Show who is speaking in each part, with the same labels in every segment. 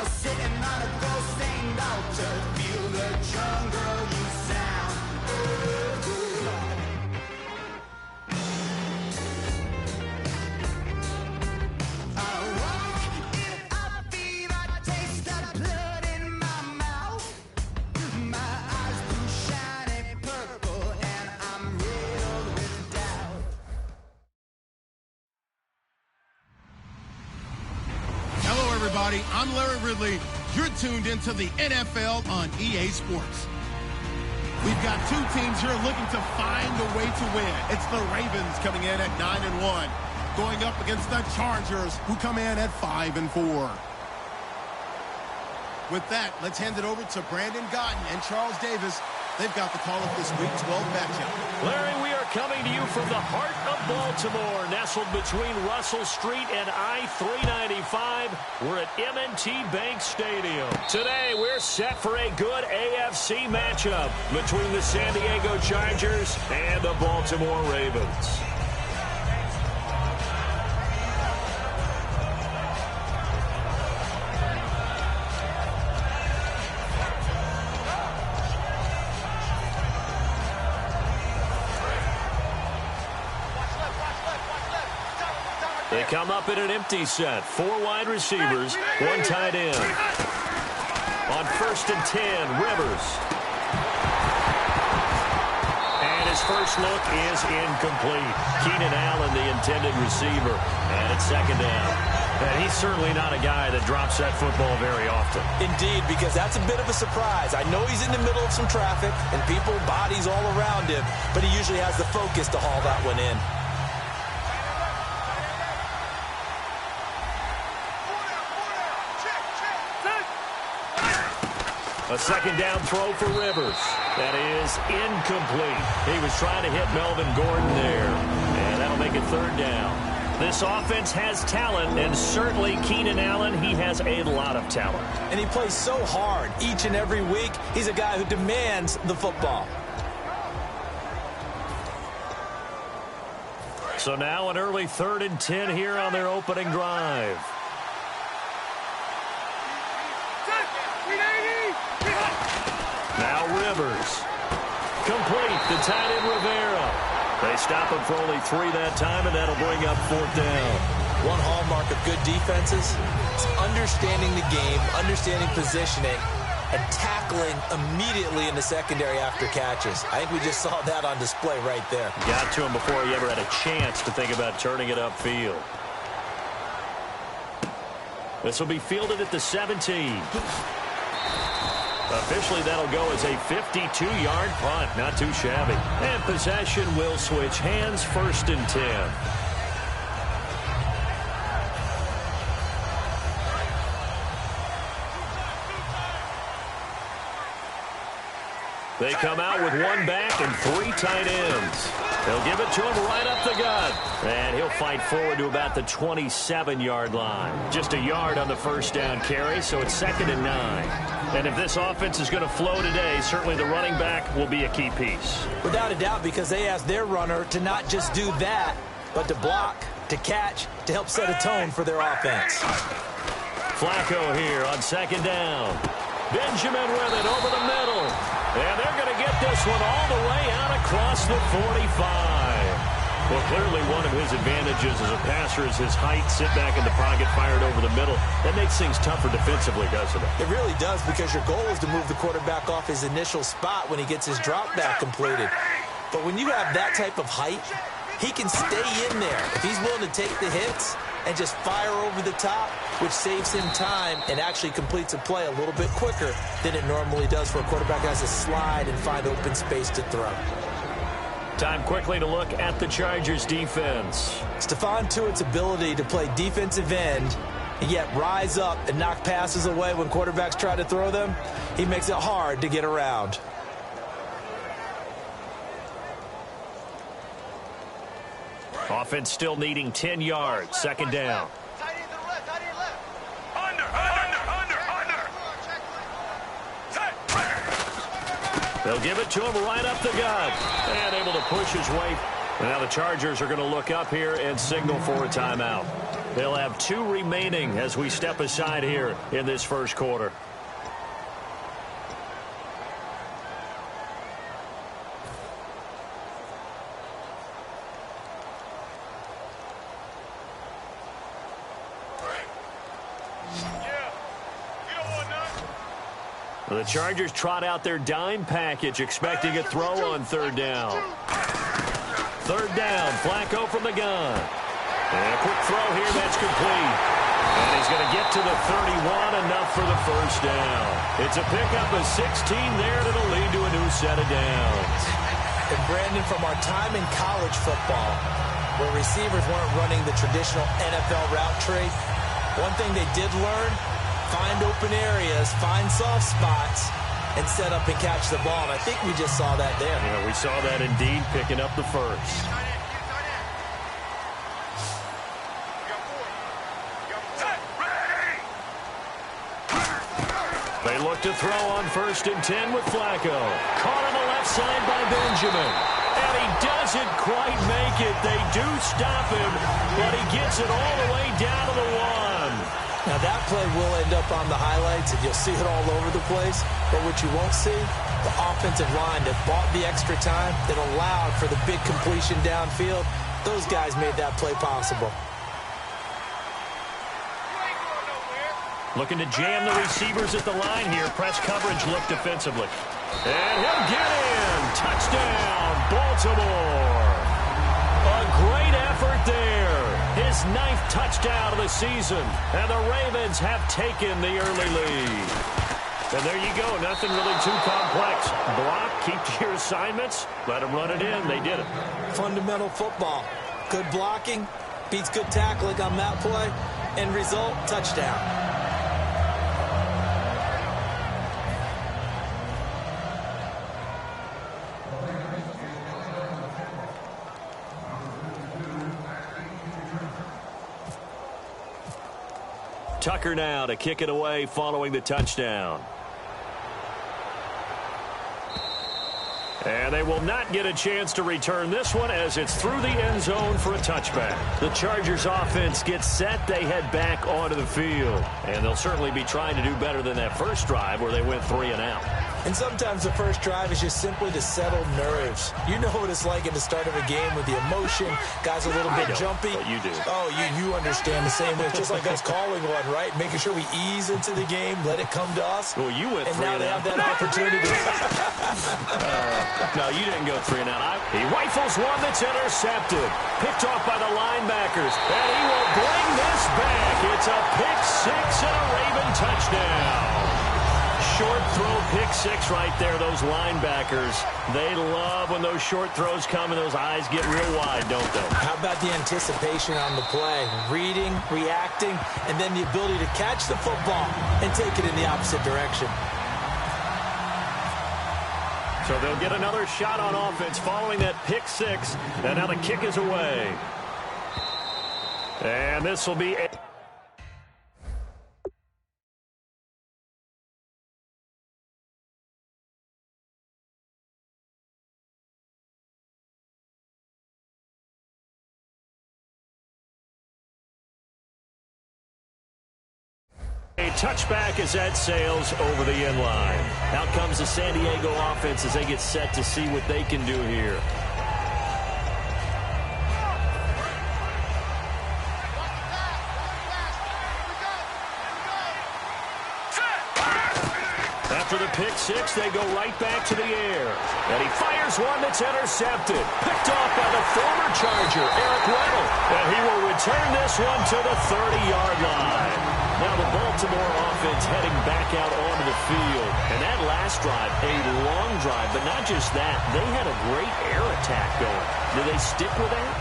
Speaker 1: sitting on a gold-stained altar. Feel the jungle you sound. I walk in a fever, taste the blood in my mouth. My eyes blue shiny purple, and I'm riddled with doubt.
Speaker 2: Hello, everybody. I'm Larry Ridley. You're tuned into the NFL on EA Sports. We've got two teams here looking to find a way to win. It's the Ravens coming in at 9-1, going up against the Chargers, who come in at 5-4. With that, let's hand it over to Brandon Gotten and Charles Davis. They've got the call of this Week 12 matchup.
Speaker 3: Larry, we are coming to you from the heart of Baltimore, nestled between Russell Street and I-395. We're at M&T Bank Stadium. Today, we're set for a good AFC matchup between the San Diego Chargers and the Baltimore Ravens. They come up in an empty set. 4 wide receivers, 1 tight end. On 1st and 10, Rivers. And his first look is incomplete. Keenan Allen, the intended receiver. And it's 2nd down. And he's certainly not a guy that drops that football very often.
Speaker 4: Indeed, because that's a bit of a surprise. I know he's in the middle of some traffic and people, bodies all around him, but he usually has the focus to haul that one in.
Speaker 3: A 2nd down throw for Rivers. That is incomplete. He was trying to hit Melvin Gordon there. And that'll make it 3rd down. This offense has talent, and certainly Keenan Allen, he has a lot of talent.
Speaker 4: And he plays so hard each and every week. He's a guy who demands the football.
Speaker 3: So now an early 3rd and 10 here on their opening drive. Now Rivers. Complete. The tight end Rivera. They stop him for only 3 that time, and that'll bring up 4th down.
Speaker 4: One hallmark of good defenses is understanding the game, understanding positioning, and tackling immediately in the secondary after catches. I think we just saw that on display right there.
Speaker 3: Got to him before he ever had a chance to think about turning it upfield. This will be fielded at the 17. Officially, that'll go as a 52-yard punt. Not too shabby. And possession will switch hands, 1st and 10. They come out with 1 back and 3 tight ends. They'll give it to him right up the gut. And he'll fight forward to about the 27-yard line. Just a yard on the 1st down carry, so it's 2nd and 9. And if this offense is going to flow today, certainly the running back will be a key piece.
Speaker 4: Without a doubt, because they asked their runner to not just do that, but to block, to catch, to help set a tone for their offense.
Speaker 3: Flacco here on 2nd down. Benjamin with it over the middle. And they're going to get this one all the way out across the 45. Well, clearly one of his advantages as a passer is his height. Sit back in the pocket, fired over the middle. That makes things tougher defensively, doesn't it?
Speaker 4: It really does, because your goal is to move the quarterback off his initial spot when he gets his drop back completed. But when you have that type of height, he can stay in there. If he's willing to take the hits and just fire over the top, which saves him time and actually completes a play a little bit quicker than it normally does for a quarterback that has to slide and find open space to throw.
Speaker 3: Time quickly to look at the Chargers defense.
Speaker 4: Stephon Tuitt's ability to play defensive end and yet rise up and knock passes away when quarterbacks try to throw them, he makes it hard to get around.
Speaker 3: Offense still needing 10 yards. 2nd down. They'll give it to him right up the gut. And able to push his way. And now the Chargers are going to look up here and signal for a timeout. They'll have 2 remaining as we step aside here in this first quarter. The Chargers trot out their dime package, expecting a throw on 3rd down. 3rd down, Flacco from the gun. And a quick throw here, that's complete. And he's going to get to the 31, enough for the 1st down. It's a pickup of 16 there that'll lead to a new set of downs.
Speaker 4: And Brandon, from our time in college football, where receivers weren't running the traditional NFL route tree, one thing they did learn: find open areas, find soft spots, and set up and catch the ball. And I think we just saw that there.
Speaker 3: Yeah, we saw that indeed, picking up the 1st. They look to throw on 1st and 10 with Flacco. Caught on the left side by Benjamin. And he doesn't quite make it. They do stop him, but he gets it all the way down to the 1.
Speaker 4: Now, that play will end up on the highlights, and you'll see it all over the place. But what you won't see, the offensive line that bought the extra time, that allowed for the big completion downfield, those guys made that play possible.
Speaker 3: Looking to jam the receivers at the line here. Press coverage look defensively. And he'll get in. Touchdown, Baltimore. A great effort there. His 9th touchdown of the season. And the Ravens have taken the early lead. And there you go. Nothing really too complex. Block, keep to your assignments, let them run it in. They did it.
Speaker 4: Fundamental football. Good blocking beats good tackling on that play. End result, touchdown.
Speaker 3: Tucker now to kick it away following the touchdown. And they will not get a chance to return this one as it's through the end zone for a touchback. The Chargers offense gets set. They head back onto the field. And they'll certainly be trying to do better than that first drive where they went 3 and out.
Speaker 4: And sometimes the first drive is just simply to settle nerves. You know what it's like at the start of a game with the emotion. Guys a little bit jumpy.
Speaker 3: But you do.
Speaker 4: Oh, you understand the same way. It's just like us calling one, right? Making sure we ease into the game, let it come to us.
Speaker 3: Well, you went 3
Speaker 4: and now they have that opportunity.
Speaker 3: No, you didn't go 3 and out. He rifles one that's intercepted. Picked off by the linebackers. And he will bring this back. It's a pick 6 and a Raven touchdown. Short throw, pick 6 right there. Those linebackers, they love when those short throws come and those eyes get real wide, don't they?
Speaker 4: How about the anticipation on the play? Reading, reacting, and then the ability to catch the football and take it in the opposite direction.
Speaker 3: So they'll get another shot on offense following that pick 6. And now the kick is away. And this will be... A touchback as that sails over the end line. Out comes the San Diego offense as they get set to see what they can do here. After the pick 6, they go right back to the air. And he fires one that's intercepted. Picked off by the former Charger, Eric Weddle. And he will return this one to the 30-yard line. Now the Baltimore offense heading back out onto the field. And that last drive, a long drive, but not just that. They had a great air attack going. Do they stick with that?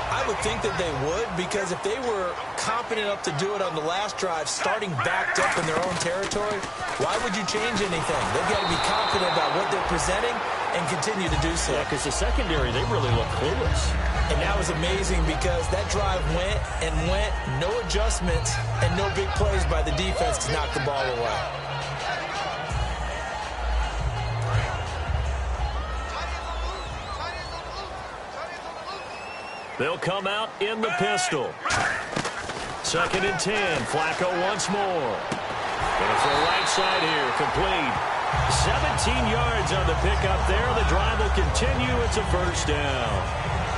Speaker 4: I would think that they would, because if they were competent enough to do it on the last drive, starting backed up in their own territory, why would you change anything? They've got to be confident about what they're presenting and continue to do so.
Speaker 3: Yeah, because the secondary, they really look clueless.
Speaker 4: And that was amazing because that drive went and went, no adjustments, and no big plays by the defense to knock the ball away.
Speaker 3: They'll come out in the pistol. 2nd and 10. Flacco once more. Going to throw right side here. Complete. 17 yards on the pickup there. The drive will continue. It's a first down.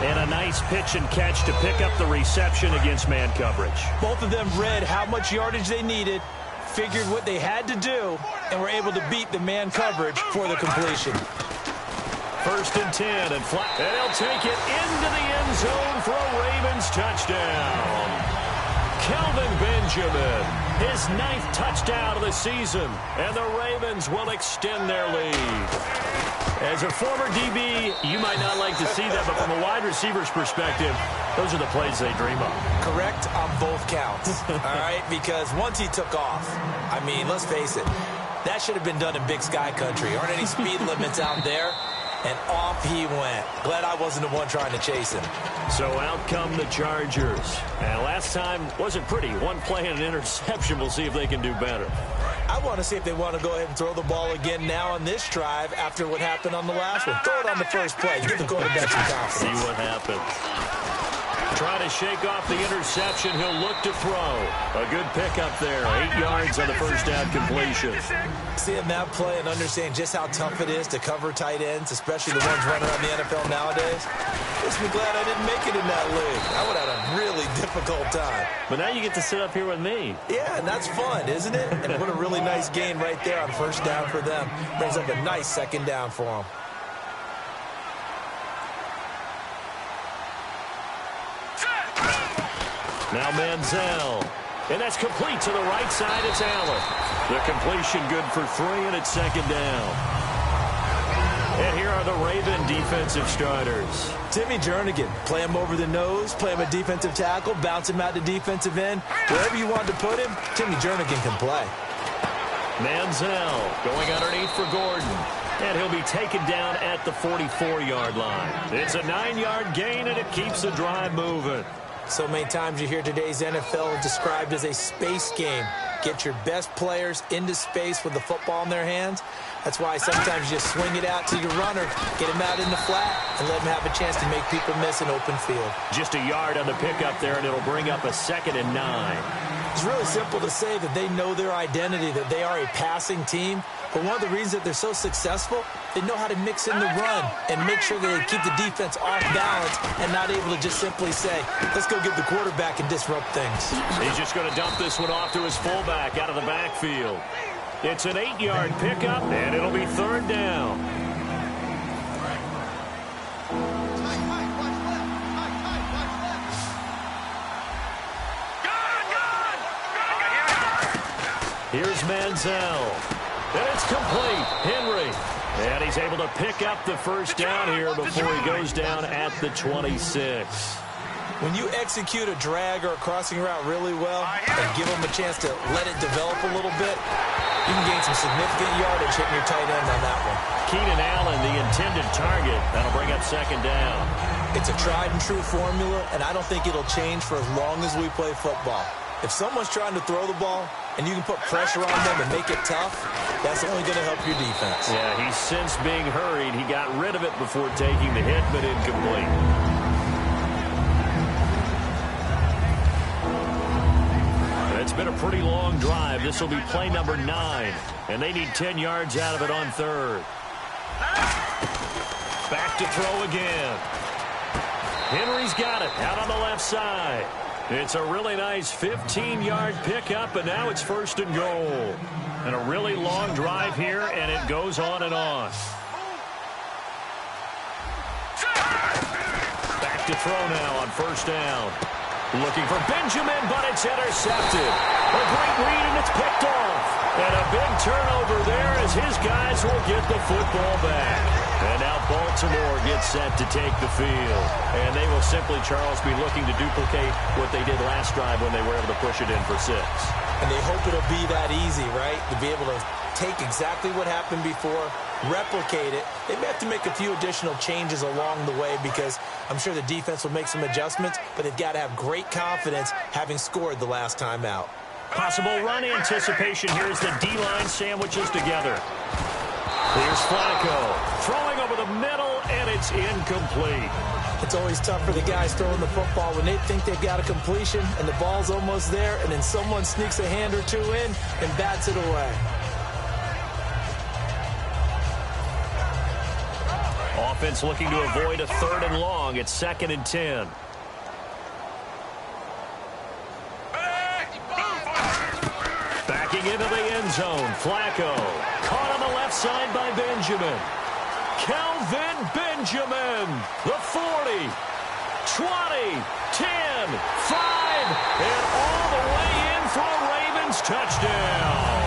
Speaker 3: And a nice pitch and catch to pick up the reception against man coverage.
Speaker 4: Both of them read how much yardage they needed, figured what they had to do, and were able to beat the man coverage for the completion.
Speaker 3: 1st and 10, and they'll take it into the end zone for a Ravens touchdown. Kelvin Benjamin, his 9th touchdown of the season, and the Ravens will extend their lead. As a former DB, you might not like to see that, but from a wide receiver's perspective, those are the plays they dream of.
Speaker 4: Correct on both counts, all right? Because once he took off, I mean, let's face it, that should have been done in Big Sky Country. Aren't any speed limits out there? And off he went. Glad I wasn't the one trying to chase him.
Speaker 3: So out come the Chargers. And last time wasn't pretty. One play and an interception. We'll see if they can do better.
Speaker 4: I want to see if they want to go ahead and throw the ball again now on this drive after what happened on the last one. Throw it on the first play. Give the quarterback some confidence.
Speaker 3: See what happens. Trying to shake off the interception. He'll look to throw. A good pickup there. 8 yards on the first down completion.
Speaker 4: Seeing that play and understanding just how tough it is to cover tight ends, especially the ones running around the NFL nowadays, makes me glad I didn't make it in that league. I would have had a really difficult time.
Speaker 3: But now you get to sit up here with me.
Speaker 4: Yeah, and that's fun, isn't it? And what a really nice gain right there on first down for them. Brings up a nice 2nd down for them.
Speaker 3: Now Manziel. And that's complete to the right side. It's Allen. The completion good for 3, and it's 2nd down. And here are the Raven defensive starters.
Speaker 4: Timmy Jernigan, play him over the nose, play him a defensive tackle, bounce him out to defensive end. Wherever you want to put him, Timmy Jernigan can play.
Speaker 3: Manziel going underneath for Gordon. And he'll be taken down at the 44-yard line. It's a 9-yard gain, and it keeps the drive moving.
Speaker 4: So many times you hear today's NFL described as a space game. Get your best players into space with the football in their hands. That's why sometimes you just swing it out to your runner, get him out in the flat, and let him have a chance to make people miss an open field.
Speaker 3: Just a yard on the pickup there, and it'll bring up a 2nd and 9.
Speaker 4: It's really simple to say that they know their identity, that they are a passing team. But one of the reasons that they're so successful, they know how to mix in the run and make sure that they keep the defense off balance and not able to just simply say, let's go get the quarterback and disrupt things.
Speaker 3: He's just going to dump this one off to his fullback out of the backfield. It's an 8-yard pickup, and it'll be 3rd down. Here's Manziel. And it's complete. Henry. And he's able to pick up the first down here before he goes down at the 26.
Speaker 4: When you execute a drag or a crossing route really well and give them a chance to let it develop a little bit, you can gain some significant yardage hitting your tight end on that one.
Speaker 3: Keenan Allen, the intended target. That'll bring up 2nd down.
Speaker 4: It's a tried and true formula, and I don't think it'll change for as long as we play football. If someone's trying to throw the ball and you can put pressure on them and make it tough, that's only going to help your defense.
Speaker 3: Yeah, he's since being hurried. He got rid of it before taking the hit, but incomplete. It's been a pretty long drive. This will be play number 9, and they need 10 yards out of it on 3rd. Back to throw again. Henry's got it out on the left side. It's a really nice 15-yard pickup, and now it's 1st and goal. And a really long drive here, and it goes on and on. Back to throw now on 1st down. Looking for Benjamin, but it's intercepted. A great read, and it's picked off. And a big turnover there as his guys will get the football back. And now Baltimore gets set to take the field. And they will simply, Charles, be looking to duplicate what they did last drive when they were able to push it in for 6.
Speaker 4: And they hope it'll be that easy, right? To be able to take exactly what happened before, replicate it. They may have to make a few additional changes along the way because I'm sure the defense will make some adjustments, but they've got to have great confidence having scored the last time out.
Speaker 3: Possible run anticipation here as the D-line sandwiches together. Here's Flacco throwing over the middle, and it's incomplete.
Speaker 4: It's always tough for the guys throwing the football when they think they've got a completion and the ball's almost there, and then someone sneaks a hand or two in and bats it away.
Speaker 3: Offense looking to avoid a 3rd and long. It's 2nd and 10. Backing into the end zone. Flacco. Caught on the left side by Benjamin. Kelvin Benjamin. The 40. 20. 10. 5. And all the way in for a Ravens touchdown.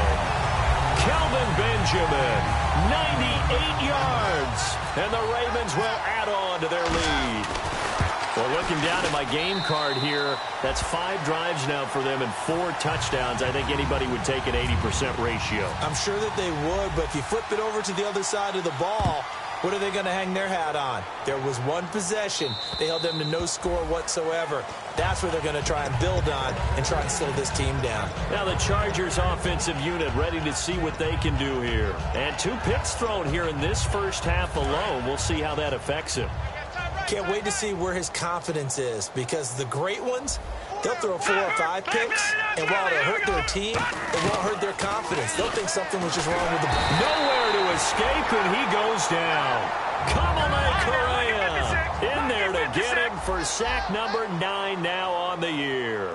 Speaker 3: Kelvin Benjamin. 98 yards. And the Ravens will add on to their lead. Well, looking down at my game card here, that's 5 drives now for them and 4 touchdowns. I think anybody would take an 80% ratio.
Speaker 4: I'm sure that they would, but if you flip it over to the other side of the ball, what are they going to hang their hat on? There was one possession. They held them to no score whatsoever. That's what they're going to try and build on and try and slow this team down.
Speaker 3: Now the Chargers offensive unit ready to see what they can do here. And 2 picks thrown here in this first half alone. We'll see how that affects him.
Speaker 4: Can't wait to see where his confidence is, because the great ones, they'll throw 4 or 5 picks, and while it'll hurt their team, it won't hurt their confidence. They'll think something was just wrong with the ball.
Speaker 3: Nowhere to escape, and he goes down. Kamale Correa in there to get him for sack number 9 now on the year.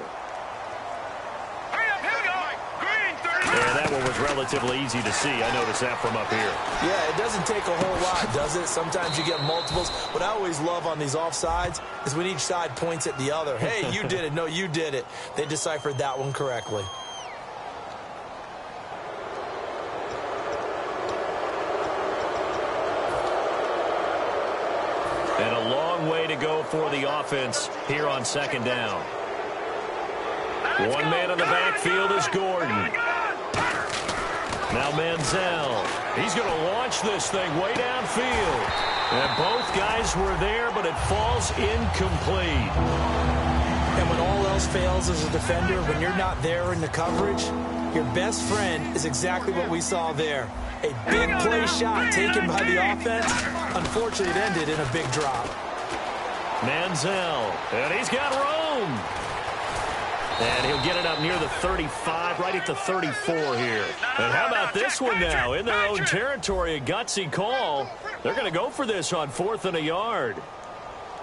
Speaker 3: And that one was relatively easy to see. I noticed that from up here.
Speaker 4: Yeah, it doesn't take a whole lot, does it? Sometimes you get multiples. What I always love on these offsides is when each side points at the other. Hey, you did it. No, you did it. They deciphered that one correctly.
Speaker 3: And a long way to go for the offense here on 2nd down. One man in the backfield is Gordon. Now Manziel. He's going to launch this thing way downfield. And both guys were there, but it falls incomplete.
Speaker 4: And when all else fails as a defender, when you're not there in the coverage, your best friend is exactly what we saw there. A big play shot taken by the offense. Unfortunately, it ended in a big drop.
Speaker 3: Manziel. And he's got room. And he'll get it up near the 35, right at the 34 here. And how about this one now? In their own territory, a gutsy call. They're going to go for this on 4th and a yard.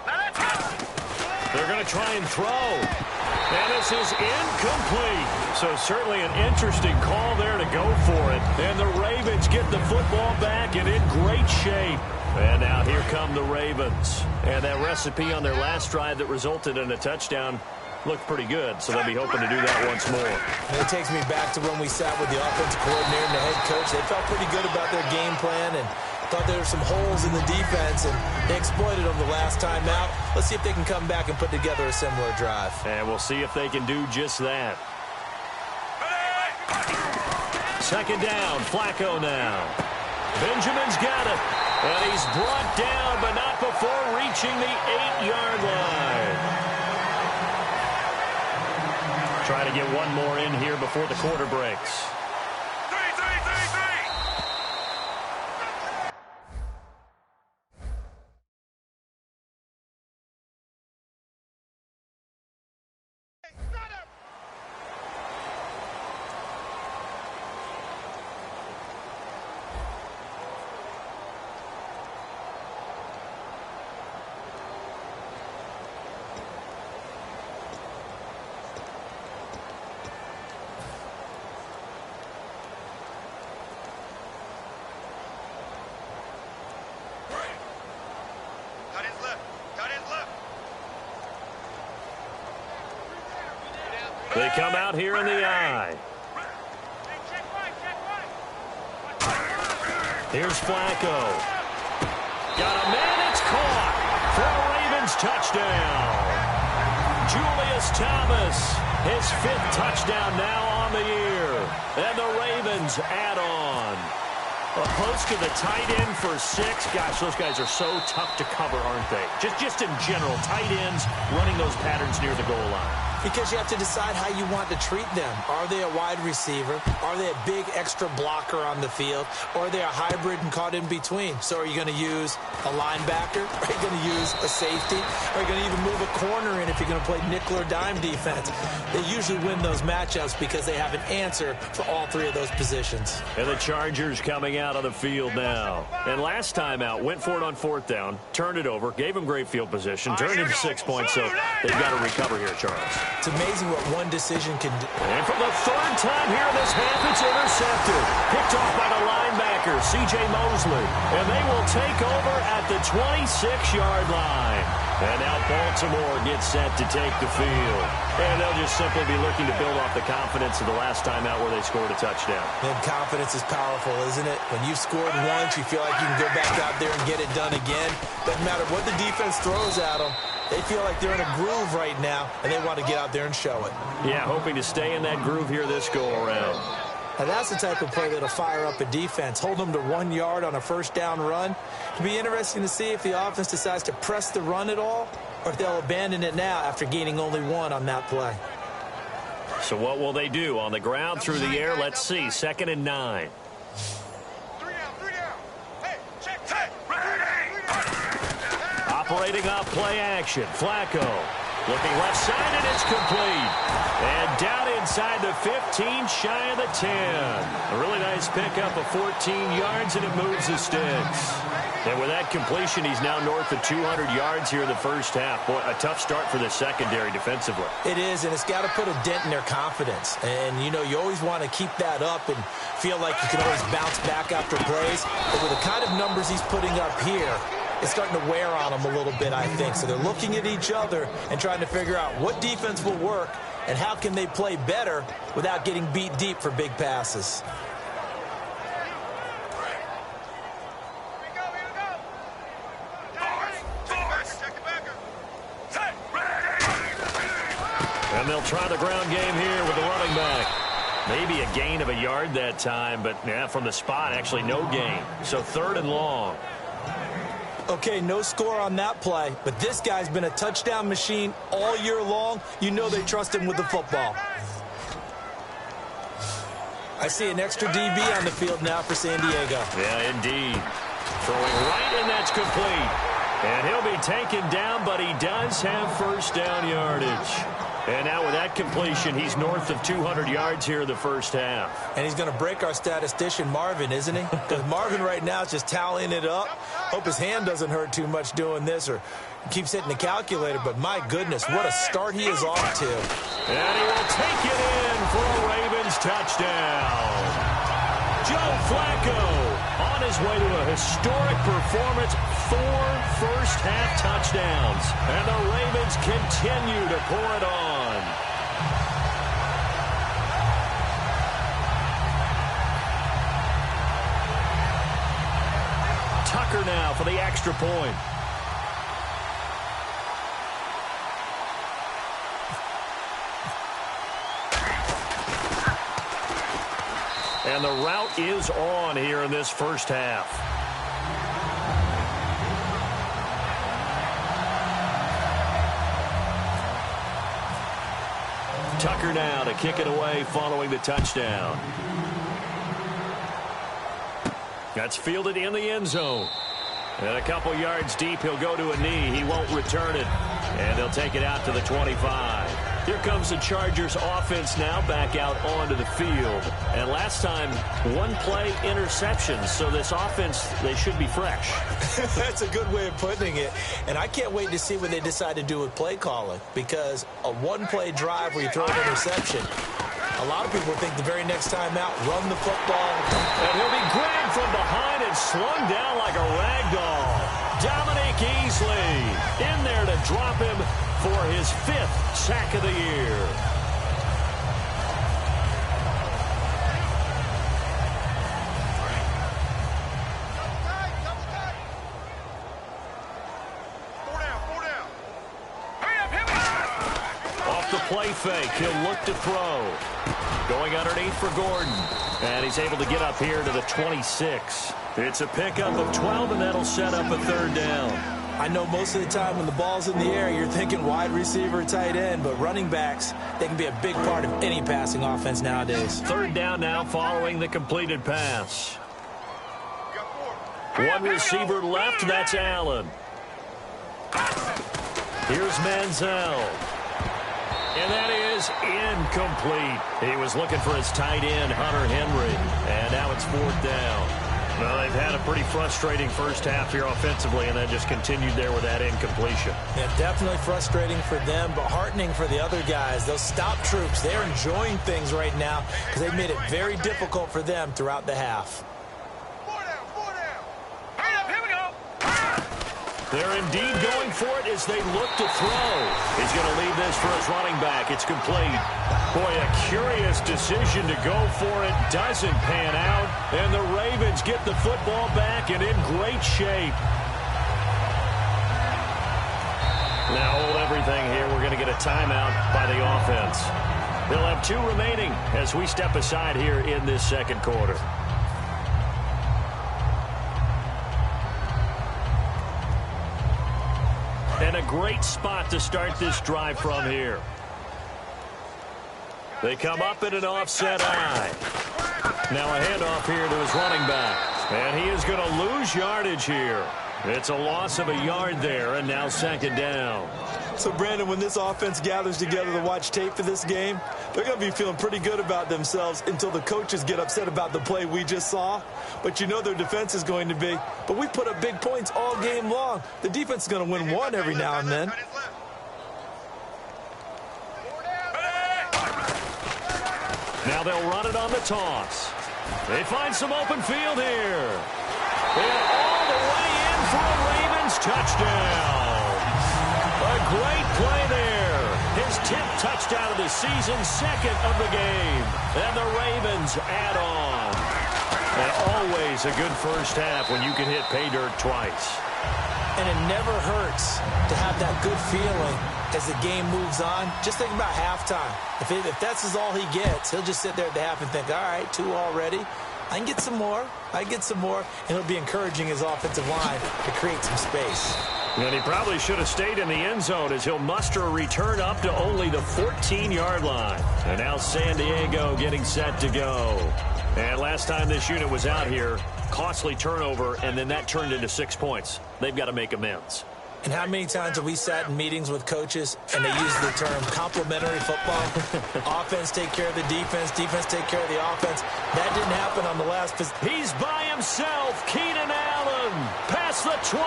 Speaker 3: They're going to try and throw. And this is incomplete. So certainly an interesting call there to go for it. And the Ravens get the football back and in great shape. And now here come the Ravens. And that recipe on their last drive that resulted in a touchdown looked pretty good, so they'll be hoping to do that once more.
Speaker 4: And it takes me back to when we sat with the offensive coordinator and the head coach. They felt pretty good about their game plan and thought there were some holes in the defense, and they exploited them the last time out. Let's see if they can come back and put together a similar drive.
Speaker 3: And we'll see if they can do just that. 2nd down, Flacco now. Benjamin's got it. And he's brought down, but not before reaching the 8-yard line. Try to get one more in here before the quarter breaks. They come out here in the eye. Here's Flacco. Got a man, it's caught for a Ravens touchdown. Julius Thomas, his 5th touchdown now on the year. And the Ravens add on. Close to the tight end for 6. Gosh, those guys are so tough to cover, aren't they? Just in general, tight ends running those patterns near the goal line.
Speaker 4: Because you have to decide how you want to treat them. Are they a wide receiver? Are they a big extra blocker on the field? Or are they a hybrid and caught in between? So are you going to use a linebacker? Are you going to use a safety? Are you going to even move a corner in if you're going to play nickel or dime defense? They usually win those matchups because they have an answer for all three of those positions.
Speaker 3: And the Chargers coming out on the field now. And last time out, went for it on 4th down, turned it over, gave them great field position, turned into 6 points, so they've got to recover here, Charles.
Speaker 4: It's amazing what one decision can do.
Speaker 3: And for the 3rd time here in this half, it's intercepted. Picked off by the linebacker, C.J. Mosley. And they will take over at the 26-yard line. And now Baltimore gets set to take the field. And they'll just simply be looking to build off the confidence of the last time out where they scored a touchdown.
Speaker 4: And confidence is powerful, isn't it? When you've scored once, you feel like you can go back out there and get it done again. Doesn't matter what the defense throws at them. They feel like they're in a groove right now, and they want to get out there and show it.
Speaker 3: Yeah, hoping to stay in that groove here this go-around.
Speaker 4: Now, that's the type of play that'll fire up a defense. Hold them to 1 yard on a 1st down run. It'll be interesting to see if the offense decides to press the run at all, or if they'll abandon it now after gaining only 1 on that play.
Speaker 3: So what will they do? On the ground, through the air, let's see. 2nd and 9. Operating off play action. Flacco looking left side, and it's complete. And down inside the 15, shy of the 10. A really nice pickup of 14 yards, and it moves the sticks. And with that completion, he's now north of 200 yards here in the first half. Boy, a tough start for the secondary defensively.
Speaker 4: It is, and it's got to put a dent in their confidence. And, you know, you always want to keep that up and feel like you can always bounce back after plays. But with the kind of numbers he's putting up here, it's starting to wear on them a little bit, I think. So they're looking at each other and trying to figure out what defense will work and how can they play better without getting beat deep for big passes.
Speaker 3: And they'll try the ground game here with the running back. Maybe a gain of a yard that time, but yeah, from the spot, actually no gain. So 3rd and long.
Speaker 4: Okay, no score on that play, but this guy's been a touchdown machine all year long. You know they trust him with the football. I see an extra DB on the field now for San Diego.
Speaker 3: Yeah, indeed. Throwing right, and that's complete. And he'll be taken down, but he does have 1st down yardage. And now with that completion, he's north of 200 yards here in the first half.
Speaker 4: And he's going to break our statistician, Marvin, isn't he? Because Marvin right now is just tallying it up. Hope his hand doesn't hurt too much doing this or keeps hitting the calculator. But my goodness, what a start he is off to.
Speaker 3: And he will take it in for a Ravens touchdown. Joe Flacco on his way to a historic performance, 4 first-half touchdowns. And the Ravens continue to pour it on. Tucker now for the extra point. And the route is on here in this first half. Tucker now to kick it away following the touchdown. That's fielded in the end zone. And a couple yards deep, he'll go to a knee. He won't return it. And they'll take it out to the 25. Here comes the Chargers offense now back out onto the field. And last time, 1 play interception. So this offense, they should be fresh.
Speaker 4: That's a good way of putting it. And I can't wait to see what they decide to do with play calling. Because a 1-play drive where you throw an interception, a lot of people think the very next time out, run the football.
Speaker 3: And he'll be grabbed from behind and slung down like a rag doll. Dominic Easley in there to drop him for his 5th sack of the year. Off the play fake, he'll look to throw. Going underneath for Gordon. And he's able to get up here to the 26. It's a pickup of 12, and that'll set up a 3rd down.
Speaker 4: I know most of the time when the ball's in the air, you're thinking wide receiver, tight end, but running backs, they can be a big part of any passing offense nowadays.
Speaker 3: Third down now following the completed pass. One receiver left, that's Allen. Here's Manziel. And that is incomplete. He was looking for his tight end, Hunter Henry. And now it's fourth down. Well, they've had a pretty frustrating first half here offensively, and then just continued there with that incompletion.
Speaker 4: Yeah, definitely frustrating for them, but heartening for the other guys. Those stop troops, they're enjoying things right now because they've made it very difficult for them throughout the half.
Speaker 3: They're indeed going for it as they look to throw. He's going to leave this for his running back. It's complete. Boy, a curious decision to go for it. Doesn't pan out. And the Ravens get the football back and in great shape. Now hold everything here. We're going to get a timeout by the offense. They'll have 2 remaining as we step aside here in this second quarter. And a great spot to start this drive from here. They come up in an offset eye. Now a handoff here to his running back. And he is going to lose yardage here. It's a loss of a yard there, and now second down.
Speaker 4: So, Brandon, when this offense gathers together to watch tape for this game, they're going to be feeling pretty good about themselves until the coaches get upset about the play we just saw. But you know their defense is going to be. But we put up big points all game long. The defense is going to win one every now and then.
Speaker 3: Now they'll run it on the toss. They find some open field here. And all the way in for a Ravens touchdown. A great play there. His 10th touchdown of the season, second of the game. And the Ravens add on. And always a good first half when you can hit pay dirt twice.
Speaker 4: And it never hurts to have that good feeling as the game moves on. Just think about halftime. If that's all he gets, he'll just sit there at the half and think, all right, 2 already. I can get some more. I can get some more. And he'll be encouraging his offensive line to create some space.
Speaker 3: And he probably should have stayed in the end zone as he'll muster a return up to only the 14-yard line. And now San Diego getting set to go. And last time this unit was out here, costly turnover, and then that turned into 6 points. They've got to make amends.
Speaker 4: And how many times have we sat in meetings with coaches and they use the term complementary football? Offense take care of the defense, defense take care of the offense. That didn't happen on the last possession.
Speaker 3: He's by himself. Keenan Allen past the 20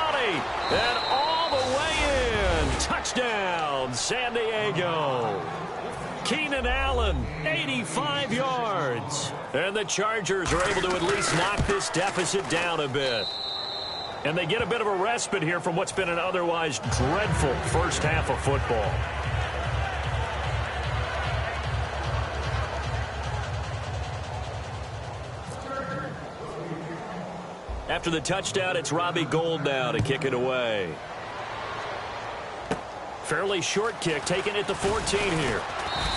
Speaker 3: and all the way in. Touchdown, San Diego. Keenan Allen, 85 yards. And the Chargers are able to at least knock this deficit down a bit. And they get a bit of a respite here from what's been an otherwise dreadful first half of football. After the touchdown, it's Robbie Gould now to kick it away. Fairly short kick, taken at the 14 here.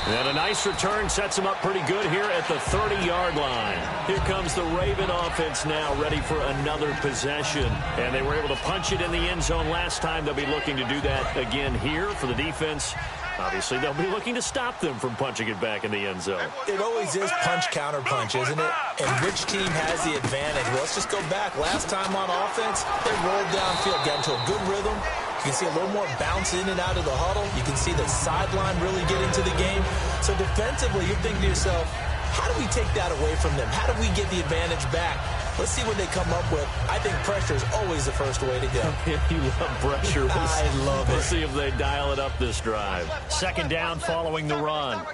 Speaker 3: And a nice return sets him up pretty good here at the 30-yard line. Here comes the Raven offense now, ready for another possession. And they were able to punch it in the end zone last time. They'll be looking to do that again here for the defense. Obviously, they'll be looking to stop them from punching it back in the end zone.
Speaker 4: It always is punch-counter-punch, isn't it? And which team has the advantage? Well, let's just go back. Last time on offense, they rolled downfield, got into a good rhythm. You can see a little more bounce in and out of the huddle. You can see the sideline really get into the game. So defensively, you're thinking to yourself, how do we take that away from them? How do we get the advantage back? Let's see what they come up with. I think pressure is always the first way to go.
Speaker 3: You love pressure.
Speaker 4: I love it.
Speaker 3: We'll see if they dial it up this drive. Second down following the run.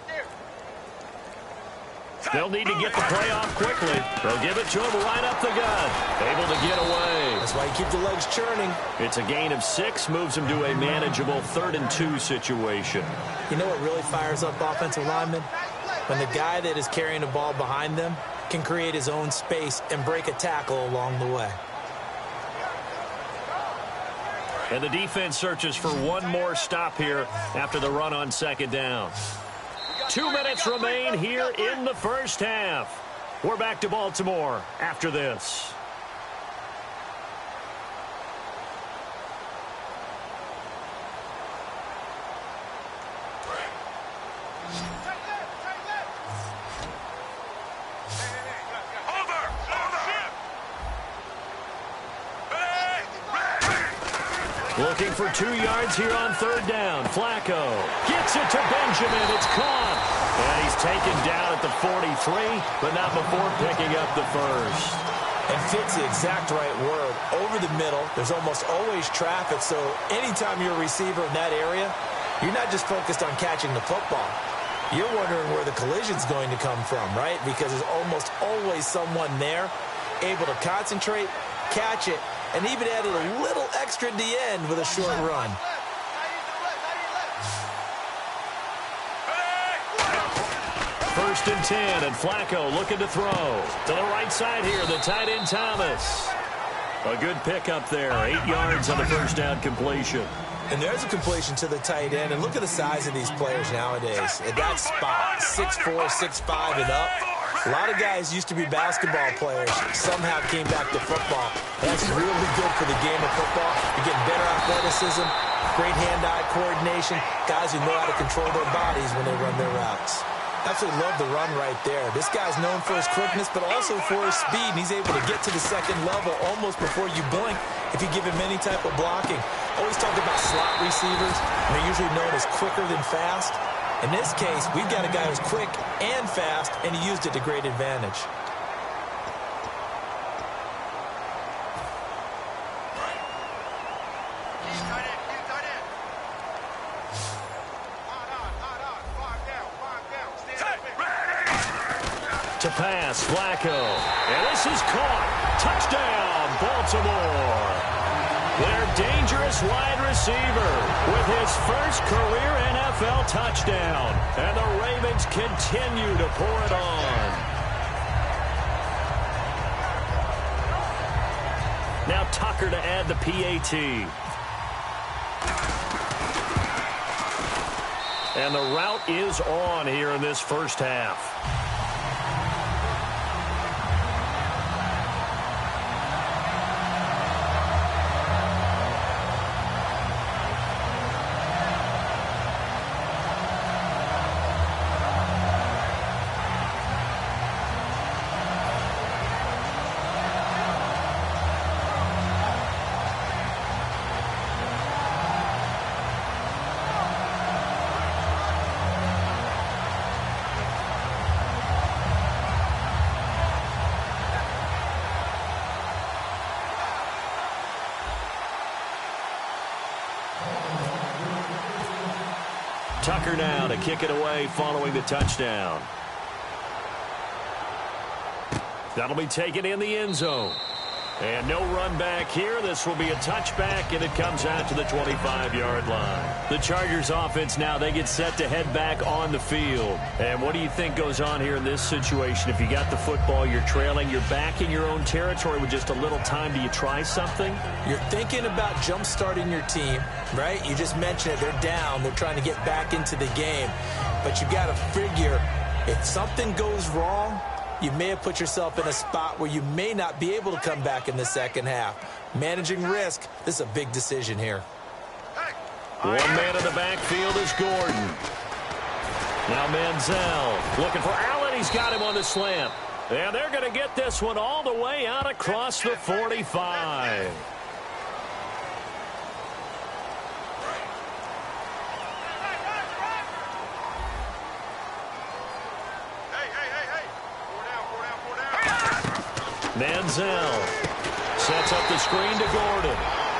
Speaker 3: They'll need to get the play off quickly. They'll give it to him right up the gut. Able to get away.
Speaker 4: That's why you keep the legs churning.
Speaker 3: It's a gain of 6, moves him to a manageable 3rd and 2 situation.
Speaker 4: You know what really fires up offensive linemen? When the guy that is carrying the ball behind them can create his own space and break a tackle along the way.
Speaker 3: And the defense searches for one more stop here after the run on second down. 2 minutes remain here in the first half. We're back to Baltimore after this. Looking for 2 yards here on third down. Flacco gets it to Benjamin. It's caught. And he's taken down at the 43, but not before picking up the first.
Speaker 4: And fits the exact right word. Over the middle, there's almost always traffic, so anytime you're a receiver in that area, you're not just focused on catching the football. You're wondering where the collision's going to come from, right? Because there's almost always someone there able to concentrate, catch it, and even added a little extra at the end with a short run.
Speaker 3: First and 10, and Flacco looking to throw. To the right side here, the tight end Thomas. A good pickup there, 8 yards on the first down completion.
Speaker 4: And there's a completion to the tight end, and look at the size of these players nowadays. At that spot, 6'4", 6'5", and up. A lot of guys used to be basketball players, somehow came back to football. That's really good for the game of football. You're getting better athleticism, great hand-eye coordination, guys who know how to control their bodies when they run their routes. Absolutely love the run right there. This guy's known for his quickness, but also for his speed. And he's able to get to the second level almost before you blink if you give him any type of blocking. Always talk about slot receivers, and they're usually known as quicker than fast. In this case, we've got a guy who's quick and fast, and he used it to great advantage.
Speaker 3: To pass, Flacco. And this is caught. Touchdown, Baltimore. Their dangerous wide receiver with his first career NFL touchdown. And the Ravens continue to pour it on. Now Tucker to add the PAT. And the route is on here in this first half. Tucker now to kick it away following the touchdown. That'll be taken in the end zone. And no run back here. This will be a touchback, and it comes out to the 25-yard line. The Chargers offense now, they get set to head back on the field. And what do you think goes on here in this situation? If you got the football, you're trailing, you're back in your own territory with just a little time. Do you try something? You're thinking about jump-starting your team, right? You just mentioned it. They're down. They're trying to get back into the game. But you got to figure if something goes wrong, you may have put yourself in a spot where you may not be able to come back in the second half. Managing risk, this is a big decision here. One man in the backfield is Gordon. Now Manziel looking for Allen. He's got him on the slant. And they're going to get this one all the way out across the 45. Manziel sets up the screen to Gordon.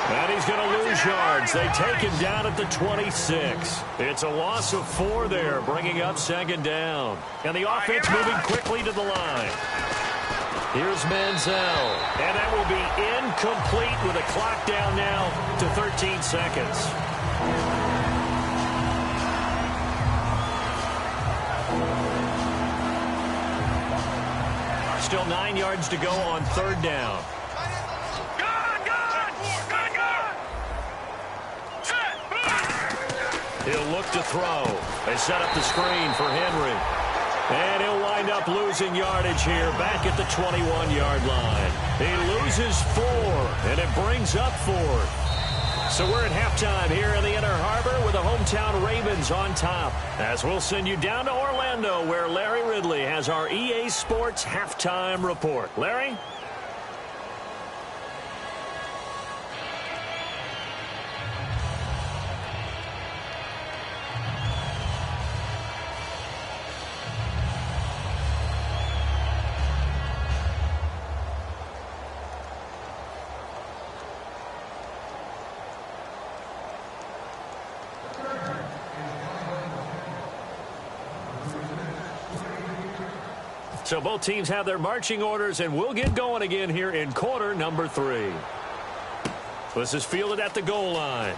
Speaker 3: And he's going to lose yards. They take him down at the 26. It's a loss of 4 there, bringing up second down. And the offense moving quickly to the line. Here's Manziel. And that will be incomplete with a clock down now to 13 seconds. Still 9 yards to go on third down. He'll look to throw. They set up the screen for Henry. And he'll wind up losing yardage here back at the 21-yard line. He loses 4, and it brings up 4th. So we're at halftime here in the Inner Harbor with the hometown Ravens on top. As we'll send you down to Orlando where Larry Ridley has our EA Sports halftime report. Larry? So both teams have their marching orders, and we'll get going again here in quarter number 3. This is fielded at the goal line.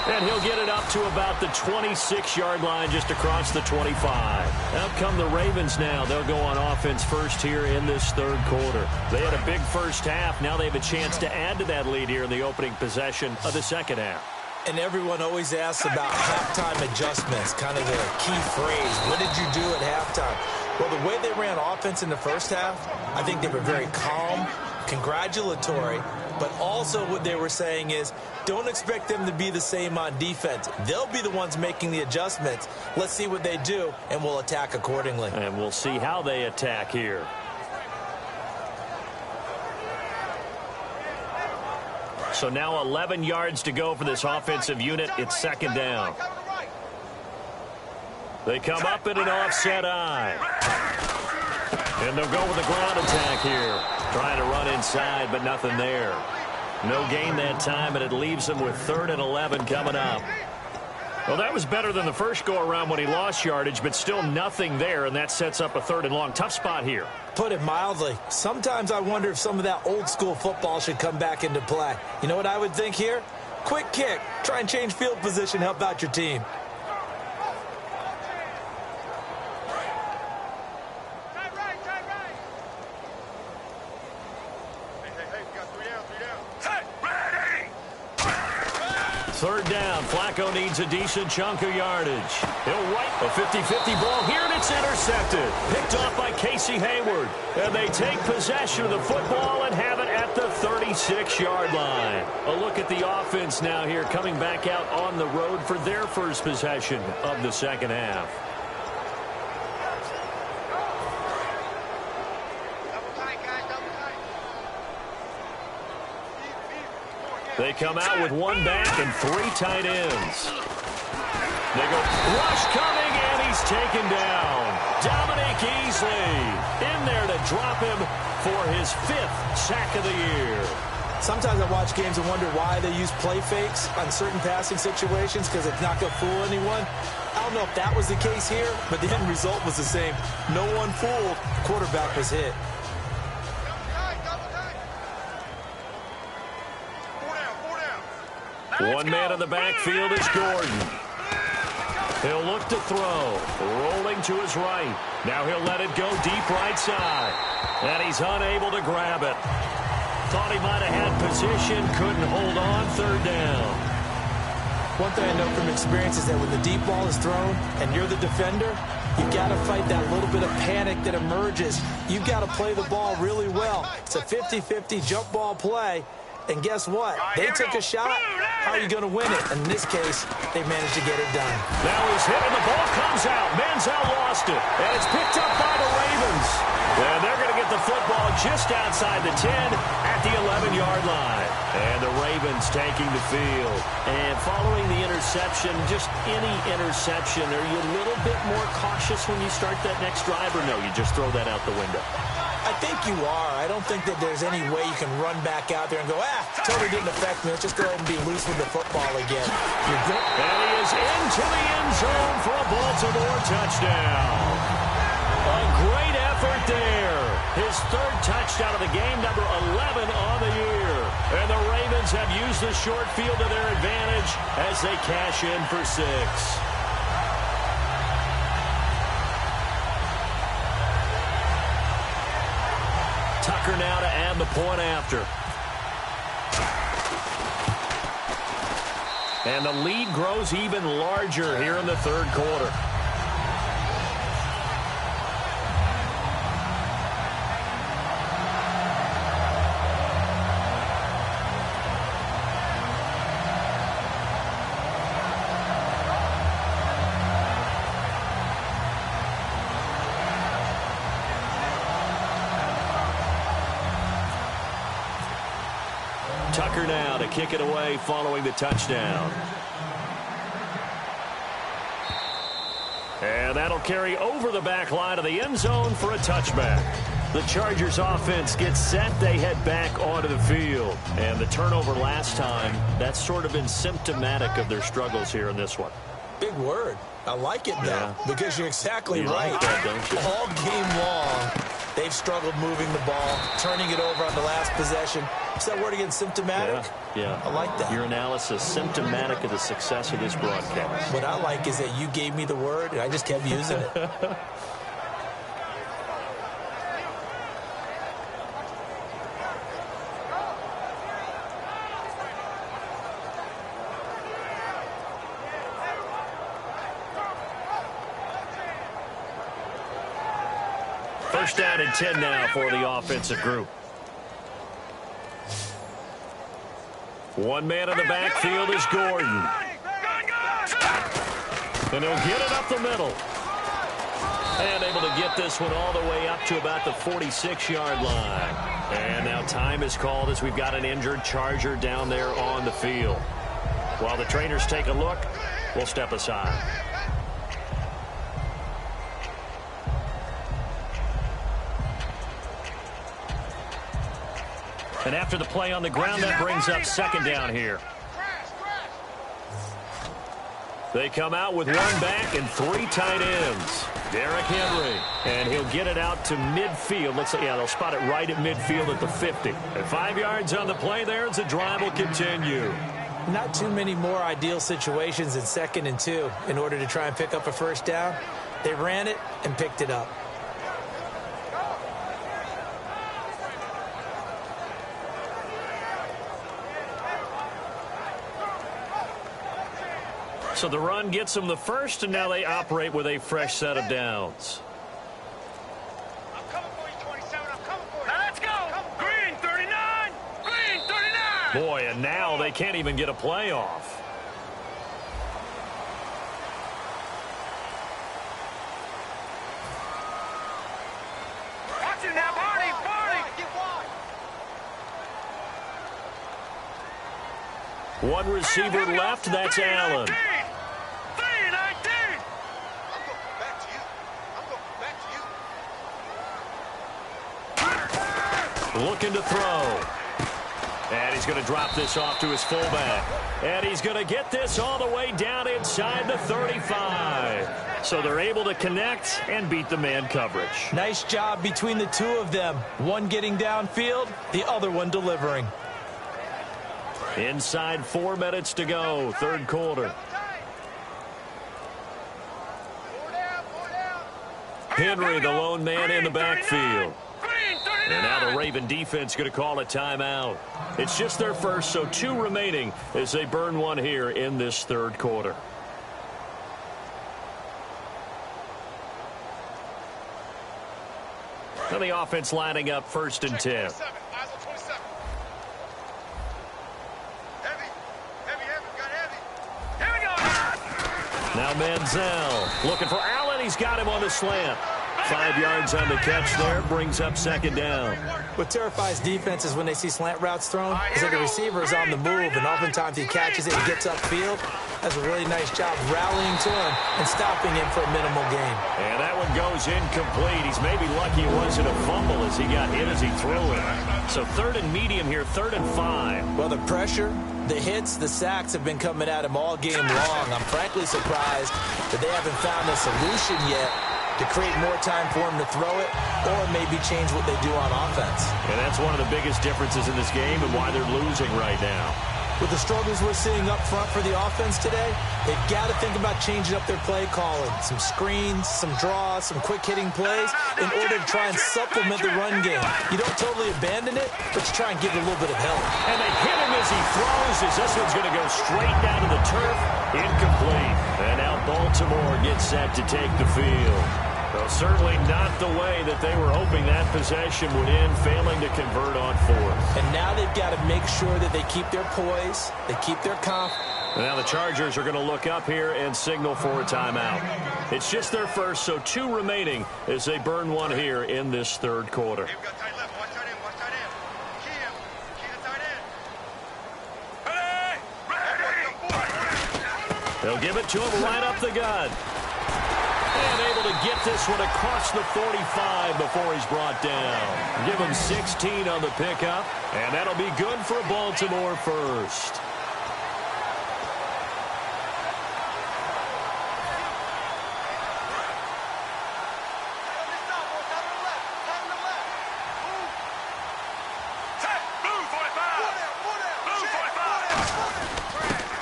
Speaker 3: And he'll get it up to about the 26-yard line, just across the 25. Out come the Ravens now. They'll go on offense first here in this third quarter. They had a big first half. Now they have a chance to add to that lead here in the opening possession of the second half.
Speaker 4: And everyone always asks about halftime adjustments, kind of the key phrase. What did you do at halftime? Well, the way they ran offense in the first half, I think they were very calm, congratulatory, but also what they were saying is don't expect them to be the same on defense. They'll be the ones making the adjustments. Let's see what they do, and we'll attack accordingly.
Speaker 3: And we'll see how they attack here. So now 11 yards to go for this offensive unit. It's second down. They come up in an offset eye. And they'll go with the ground attack here. Trying to run inside, but nothing there. No gain that time, and it leaves them with 3rd and 11 coming up. Well, that was better than the first go-around when he lost yardage, but still nothing there, and that sets up a 3rd and long. Tough spot here.
Speaker 4: Put it mildly. Sometimes I wonder if some of that old-school football should come back into play. You know what I would think here? Quick kick. Try and change field position, help out your team.
Speaker 3: Third down. Flacco needs a decent chunk of yardage. He'll right a 50-50 ball here, and it's intercepted. Picked off by Casey Hayward. And they take possession of the football and have it at the 36-yard line. A look at the offense now here, coming back out on the road for their first possession of the second half. They come out with one back and 3 tight ends. They go rush coming, and he's taken down. Dominique Easley in there to drop him for his 5th sack of the year.
Speaker 4: Sometimes I watch games and wonder why they use play fakes on certain passing situations, because it's not going to fool anyone. I don't know if that was the case here, but the end result was the same. No one fooled. The quarterback was hit.
Speaker 3: One man in the backfield is Gordon. He'll look to throw. Rolling to his right. Now he'll let it go deep right side. And he's unable to grab it. Thought he might have had position. Couldn't hold on. Third down.
Speaker 4: One thing I know from experience is that when the deep ball is thrown and you're the defender, you've got to fight that little bit of panic that emerges. You've got to play the ball really well. It's a 50-50 jump ball play. And guess what? They took a shot. How are you going to win it? In this case, they managed to get it done.
Speaker 3: Now he's hit, and the ball comes out. Manziel lost it, and it's picked up by the Ravens. And they're going to get the football just outside the 10 at the 11-yard line. And the Ravens taking the field. And following the interception, just any interception, are you a little bit more cautious when you start that next drive, or no, you just throw that out the window?
Speaker 4: I think you are. I don't think that there's any way you can run back out there and go, totally didn't affect me. Let's just go ahead and be loose with the football again. You're good.
Speaker 3: And he is into the end zone for a Baltimore touchdown. A great effort there. His 3rd touchdown of the game, number 11 on the year. And the Ravens have used the short field to their advantage as they cash in for 6. Tucker now to add the point after. And the lead grows even larger here in the third quarter. Tucker now to kick it away following the touchdown. And that'll carry over the back line of the end zone for a touchback. The Chargers offense gets set. They head back onto the field. And the turnover last time, that's sort of been symptomatic of their struggles here in this one.
Speaker 4: Big word. I like it, though, because you're exactly right.
Speaker 3: Like that, don't you?
Speaker 4: All game long, they've struggled moving the ball, turning it over on the last possession. Is that word again, symptomatic?
Speaker 3: Yeah.
Speaker 4: I like that.
Speaker 3: Your analysis, symptomatic of the success of this broadcast.
Speaker 4: What I like is that you gave me the word, and I just kept using it.
Speaker 3: First down and 10 now for the offensive group. One man in the backfield is Gordon. And he'll get it up the middle. And able to get this one all the way up to about the 46-yard line. And now time is called as we've got an injured Charger down there on the field. While the trainers take a look, we'll step aside. And after the play on the ground, that brings up second down here. They come out with one back and three tight ends. Derrick Henry. And he'll get it out to midfield. They'll spot it right at midfield at the 50. And 5 yards on the play there as the drive will continue.
Speaker 4: Not too many more ideal situations in 2nd and 2 in order to try and pick up a first down. They ran it and picked it up.
Speaker 3: So the run gets them the first, and now they operate with a fresh set of downs.
Speaker 5: I'm coming for you, 27. I'm coming for you. Now let's go. Green 39. Green 39.
Speaker 3: Boy, and now they can't even get a play off.
Speaker 5: Watch it now, Barney. Barney. Get wide.
Speaker 3: One receiver left, that's Allen.
Speaker 5: 3-19.
Speaker 3: Looking to throw. And he's going to drop this off to his fullback. And he's going to get this all the way down inside the 35. So they're able to connect and beat the man coverage.
Speaker 4: Nice job between the two of them. One getting downfield, the other one delivering.
Speaker 3: Inside 4 minutes to go, third quarter. Henry, the lone man in the backfield. And now the Raven defense going to call a timeout. It's just their first, so 2 remaining as they burn one here in this third quarter. Now the offense lining up 1st and 10. Now Manziel looking for Allen. He's got him on the slant. 5 yards on the catch there, brings up second down.
Speaker 4: What terrifies defenses when they see slant routes thrown is that the receiver is on the move, and oftentimes he catches it and gets upfield. Does a really nice job rallying to him and stopping him for a minimal gain.
Speaker 3: And that one goes incomplete. He's maybe lucky it wasn't a fumble as he got hit as he threw it. So 3rd and medium here, 3rd and 5.
Speaker 4: Well, the pressure, the hits, the sacks have been coming at him all game long. I'm frankly surprised that they haven't found a solution yet to create more time for him to throw it or maybe change what they do on offense.
Speaker 3: And that's one of the biggest differences in this game and why they're losing right now.
Speaker 4: With the struggles we're seeing up front for the offense today, they've got to think about changing up their play calling. Some screens, some draws, some quick-hitting plays in order to try and supplement the run game. You don't totally abandon it, but you try and give it a little bit of help.
Speaker 3: And they hit him as he throws, as this one's going to go straight down to the turf. Incomplete. And now Baltimore gets set to take the field. Well, certainly not the way that they were hoping that possession would end, failing to convert on 4th.
Speaker 4: And now they've got to make sure that they keep their poise, they keep their confidence.
Speaker 3: And now the Chargers are going to look up here and signal for a timeout. It's just their first, so 2 remaining as they burn one here in this third quarter. They'll give it to him right up the gut. And able to get this one across the 45 before he's brought down. Give him 16 on the pickup, and that'll be good for a Baltimore first.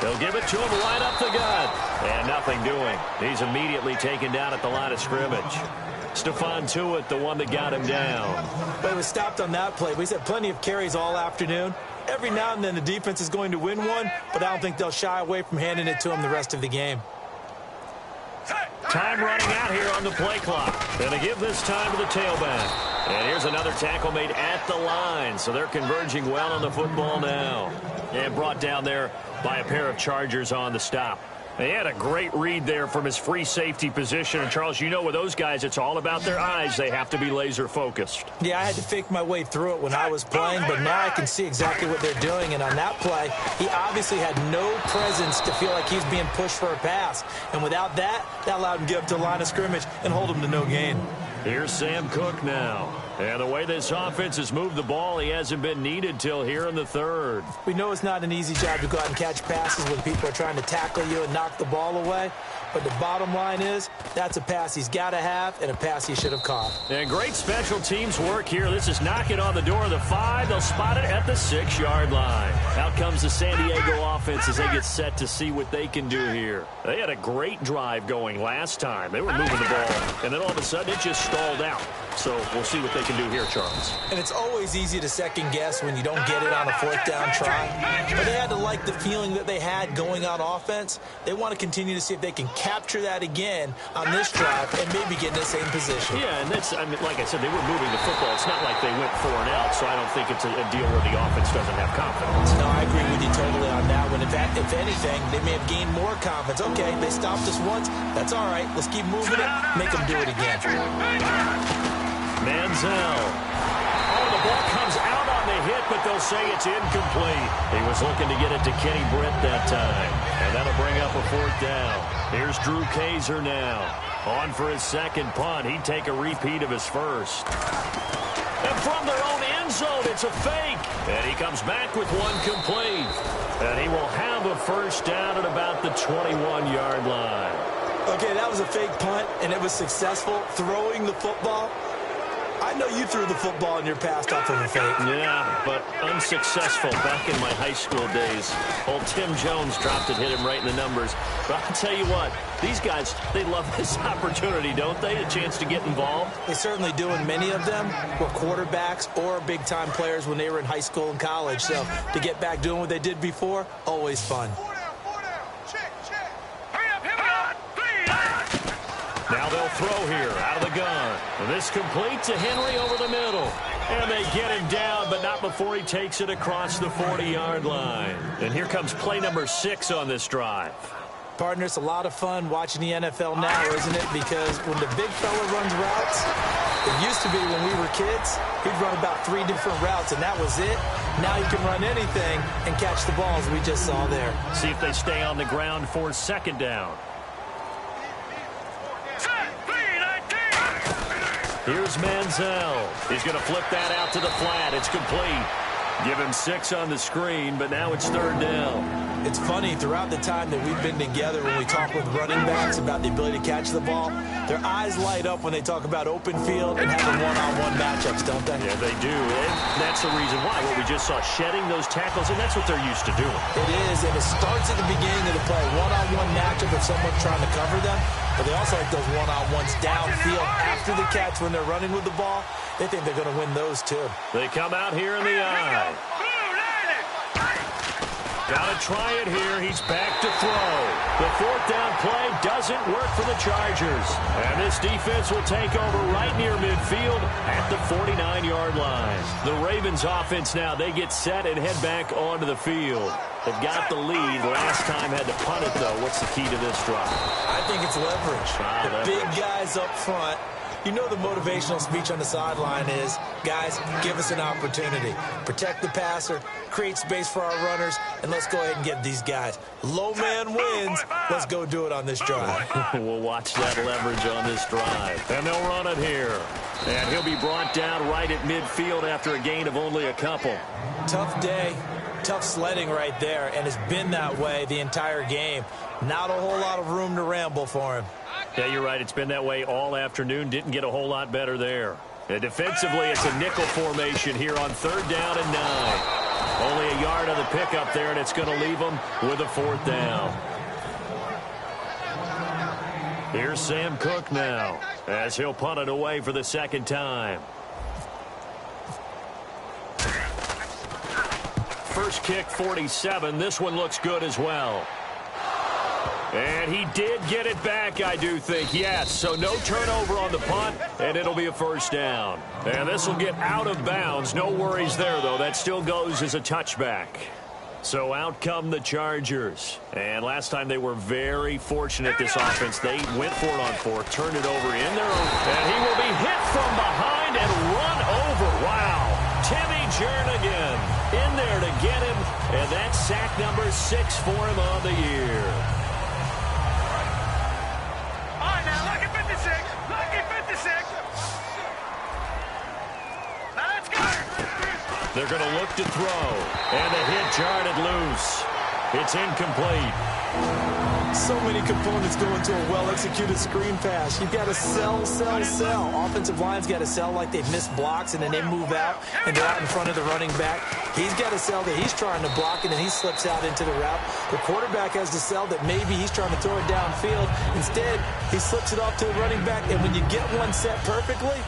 Speaker 3: They'll give it to him right up the gut. And nothing doing. He's immediately taken down at the line of scrimmage. Stephon Tuitt, the one that got him down.
Speaker 4: But he was stopped on that play. He's had plenty of carries all afternoon. Every now and then the defense is going to win one, but I don't think they'll shy away from handing it to him the rest of the game.
Speaker 3: Time running out here on the play clock. Going to give this time to the tailback. And here's another tackle made at the line. So they're converging well on the football now. And brought down there by a pair of Chargers on the stop. He had a great read there from his free safety position. And, Charles, you know with those guys, it's all about their eyes. They have to be laser-focused.
Speaker 4: Yeah, I had to fake my way through it when I was playing, but now I can see exactly what they're doing. And on that play, he obviously had no presence to feel like he's being pushed for a pass. And without that, that allowed him to get up to the line of scrimmage and hold him to no gain.
Speaker 3: Here's Sam Cook now. And the way this offense has moved the ball, he hasn't been needed till here in the third.
Speaker 4: We know it's not an easy job to go out and catch passes when people are trying to tackle you and knock the ball away. But the bottom line is, that's a pass he's got to have and a pass he should have caught.
Speaker 3: And great special teams work here. This is knocking on the door of the 5. They'll spot it at the 6-yard line. Out comes the San Diego offense as they get set to see what they can do here. They had a great drive going last time. They were moving the ball, and then all of a sudden it just stalled out. So we'll see what they can do here, Charles.
Speaker 4: And it's always easy to second guess when you don't get it on a 4th down try. But they had to like the feeling that they had going on offense. They want to continue to see if they can capture that again on this drive and maybe get in the same position.
Speaker 3: Yeah, and that's, I mean, like I said, they were moving the football. It's not like they went 4 and out, so I don't think it's a deal where the offense doesn't have confidence.
Speaker 4: No, I agree with you totally on that one. If anything, they may have gained more confidence. Okay, they stopped us once. That's all right. Let's keep moving it. Make them do it again.
Speaker 3: Manziel. Oh, the ball comes out on the hit, but they'll say it's incomplete. He was looking to get it to Kenny Britt that time. And that'll bring up a 4th down. Here's Drew Kaiser now. On for his second punt. He'd take a repeat of his first. And from their own end zone, it's a fake. And he comes back with one complete. And he will have a first down at about the 21-yard line.
Speaker 4: Okay, that was a fake punt, and it was successful throwing the football. I know you threw the football in your past off of a fake.
Speaker 3: Yeah, but unsuccessful back in my high school days. Old Tim Jones dropped it, hit him right in the numbers. But I'll tell you what, these guys, they love this opportunity, don't they? A chance to get involved.
Speaker 4: They certainly do, and many of them were quarterbacks or big-time players when they were in high school and college. So to get back doing what they did before, always fun.
Speaker 3: Now they'll throw here out of the gun. And this complete to Henry over the middle. And they get him down, but not before he takes it across the 40-yard line. And here comes play number 6 on this drive.
Speaker 4: Partner, it's a lot of fun watching the NFL now, isn't it? Because when the big fella runs routes, it used to be when we were kids, he'd run about 3 different routes, and that was it. Now he can run anything and catch the balls we just saw there.
Speaker 3: See if they stay on the ground for 2nd down. Here's Manziel. He's going to flip that out to the flat. It's complete. Give him 6 on the screen, but now it's 3rd down.
Speaker 4: It's funny, throughout the time that we've been together, when we talk with running backs about the ability to catch the ball, their eyes light up when they talk about open field and having one-on-one matchups, don't they?
Speaker 3: Yeah, they do. And that's the reason why. What we just saw, shedding those tackles, and that's what they're used to doing.
Speaker 4: It is, and it starts at the beginning of the play. One-on-one matchup if someone's trying to cover them, but they also like those one-on-ones downfield after the catch when they're running with the ball. They think they're going to win those, too.
Speaker 3: They come out here in the eye. Got to try it here. He's back to throw. The 4th down play doesn't work for the Chargers. And this defense will take over right near midfield at the 49-yard line. The Ravens offense now, they get set and head back onto the field. They've got the lead. Last time had to punt it, though. What's the key to this drive?
Speaker 4: I think it's leverage. The big guys up front. You know the motivational speech on the sideline is, guys, give us an opportunity. Protect the passer, create space for our runners, and let's go ahead and get these guys. Low man wins. Let's go do it on this drive.
Speaker 3: We'll watch that leverage on this drive. And they'll run it here. And he'll be brought down right at midfield after a gain of only a couple.
Speaker 4: Tough day. Tough sledding right there, and it's been that way the entire game. Not a whole lot of room to ramble for him.
Speaker 3: Yeah, you're right. It's been that way all afternoon. Didn't get a whole lot better there. And defensively, it's a nickel formation here on 3rd down and 9. Only a yard on the pickup there, and it's going to leave them with a 4th down. Here's Sam Cook now, as he'll punt it away for the 2nd time. First kick, 47. This one looks good as well. And he did get it back, I do think, yes. So no turnover on the punt, and it'll be a 1st down. And this will get out of bounds. No worries there, though. That still goes as a touchback. So out come the Chargers. And last time they were very fortunate, this offense. They went for it on 4th, turned it over in their own. And he will be hit from behind and run over. Wow. Timmy Jernigan in there to get him. And that's sack number 6 for him on the year. They're going to look to throw. And the hit jarred loose. It's incomplete.
Speaker 4: So many components go into a well-executed screen pass. You've got to sell. Offensive line's got to sell like they've missed blocks, and then they move out, and they're out in front of the running back. He's got to sell that he's trying to block, and then he slips out into the route. The quarterback has to sell that maybe he's trying to throw it downfield. Instead, he slips it off to the running back, and when you get one set perfectly,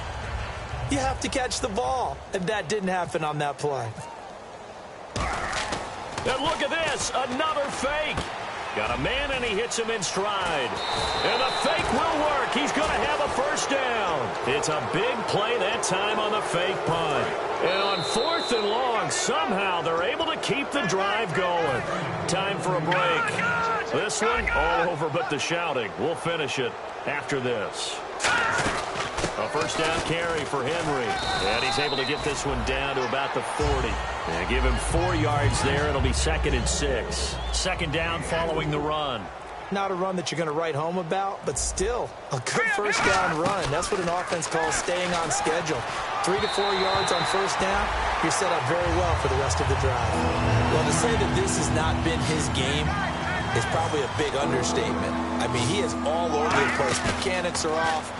Speaker 4: you have to catch the ball. And that didn't happen on that play.
Speaker 3: And look at this. Another fake. Got a man, and he hits him in stride. And the fake will work. He's going to have a 1st down. It's a big play that time on the fake punt. And on 4th and long, somehow they're able to keep the drive going. Time for a break. This one, all over but the shouting. We'll finish it after this. A 1st down carry for Henry. And he's able to get this one down to about the 40. And give him 4 yards there. It'll be 2nd and 6. 2nd down following the run.
Speaker 4: Not a run that you're going to write home about, but still a good 1st down run. That's what an offense calls staying on schedule. 3 to 4 yards on 1st down, you're set up very well for the rest of the drive. Well, to say that this has not been his game is probably a big understatement. I mean, he is all over the place. Mechanics are off,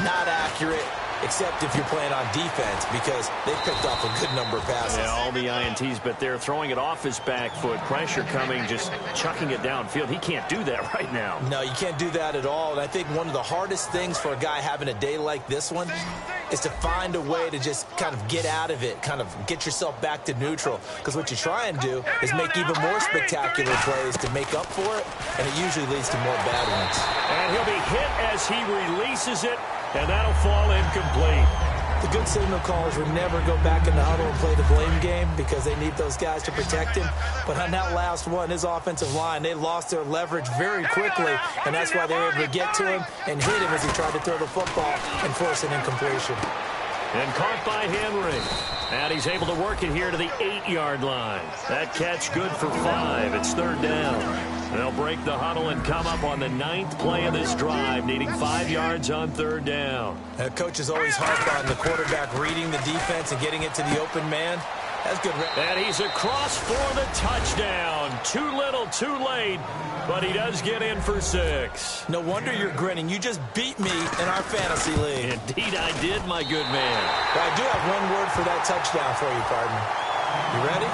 Speaker 4: not accurate, except if you're playing on defense, because they picked off a good number of passes.
Speaker 3: Yeah, all the INTs, but they're throwing it off his back foot. Pressure coming, just chucking it downfield. He can't do that right now.
Speaker 4: No, you can't do that at all. And I think one of the hardest things for a guy having a day like this one is to find a way to just kind of get out of it, kind of get yourself back to neutral. Because what you try and do is make even more spectacular plays to make up for it, and it usually leads to more bad ones.
Speaker 3: And he'll be hit as he releases it, and that'll fall incomplete.
Speaker 4: The good signal callers would never go back in the huddle and play the blame game because they need those guys to protect him. But on that last one, his offensive line, they lost their leverage very quickly, and that's why they were able to get to him and hit him as he tried to throw the football and force an incompletion.
Speaker 3: And caught by Henry. And he's able to work it here to the 8-yard line. That catch good for 5. It's 3rd down. They'll break the huddle and come up on the 9th play of this drive, needing 5 yards on 3rd down.
Speaker 4: Coach is always harped on the quarterback reading the defense and getting it to the open man. That's good.
Speaker 3: And he's across for the touchdown. Too little, too late, but he does get in for 6.
Speaker 4: No wonder you're grinning. You just beat me in our fantasy league.
Speaker 3: Indeed I did, my good man.
Speaker 4: Well, I do have one word for that touchdown for you, partner. You ready?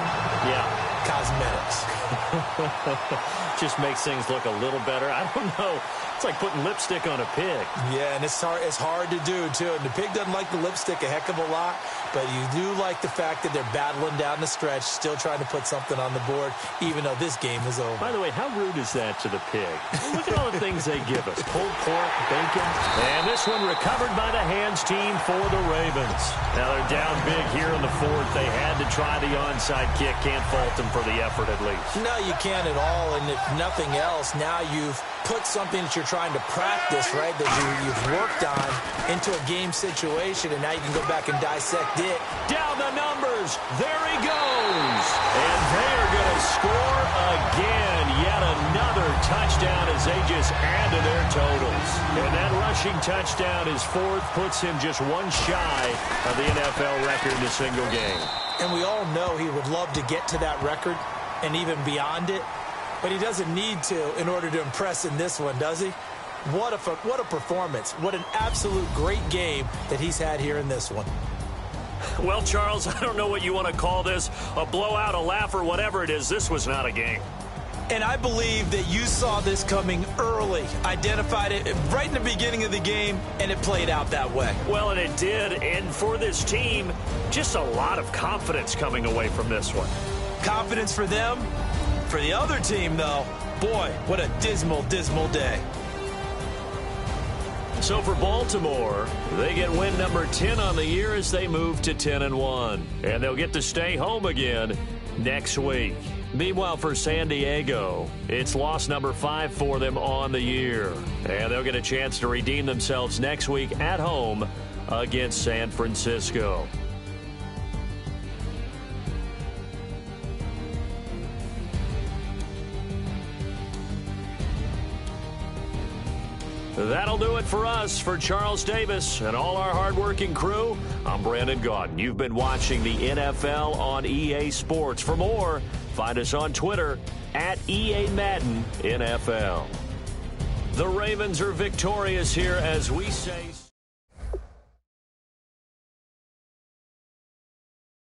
Speaker 3: Yeah.
Speaker 4: Cosmetics.
Speaker 3: Just makes things look a little better. I don't know. It's like putting lipstick on a pig.
Speaker 4: Yeah, and it's hard to do, too. And the pig doesn't like the lipstick a heck of a lot, but you do like the fact that they're battling down the stretch, still trying to put something on the board, even though this game is over.
Speaker 3: By the way, how rude is that to the pig? Look at all the things they give us. Pulled pork, bacon. And this one recovered by the hands team for the Ravens. Now they're down big here in the 4th. They had to try the onside kick. Can't fault them for the effort at least.
Speaker 4: No, you can't at all. And if nothing else, now you've put something that you're trying to practice, right, that you've worked on into a game situation, and now you can go back and dissect it.
Speaker 3: Down the numbers. There he goes. And they are going to score again. Yet another touchdown as they just add to their totals. And that rushing touchdown is 4th, puts him just one shy of the NFL record in a single game.
Speaker 4: And we all know he would love to get to that record and even beyond it, but he doesn't need to in order to impress in this one, does he? What a performance. What an absolute great game that he's had here in this one.
Speaker 3: Well, Charles, I don't know what you want to call this, a blowout, a laugh, or whatever it is. This was not a game.
Speaker 4: And I believe that you saw this coming early, identified it right in the beginning of the game, and it played out that way.
Speaker 3: Well, and it did. And for this team, just a lot of confidence coming away from this one.
Speaker 4: Confidence for them. For the other team, though, boy, what a dismal, dismal day.
Speaker 3: So for Baltimore, they get win number 10 on the year as they move to 10-1. And they'll get to stay home again next week. Meanwhile, for San Diego, it's loss number 5 for them on the year. And they'll get a chance to redeem themselves next week at home against San Francisco. That'll do it for us. For Charles Davis and all our hardworking crew, I'm Brandon Gaudin. You've been watching the NFL on EA Sports. For more, find us on Twitter at EA Madden NFL. The Ravens are victorious here as we say...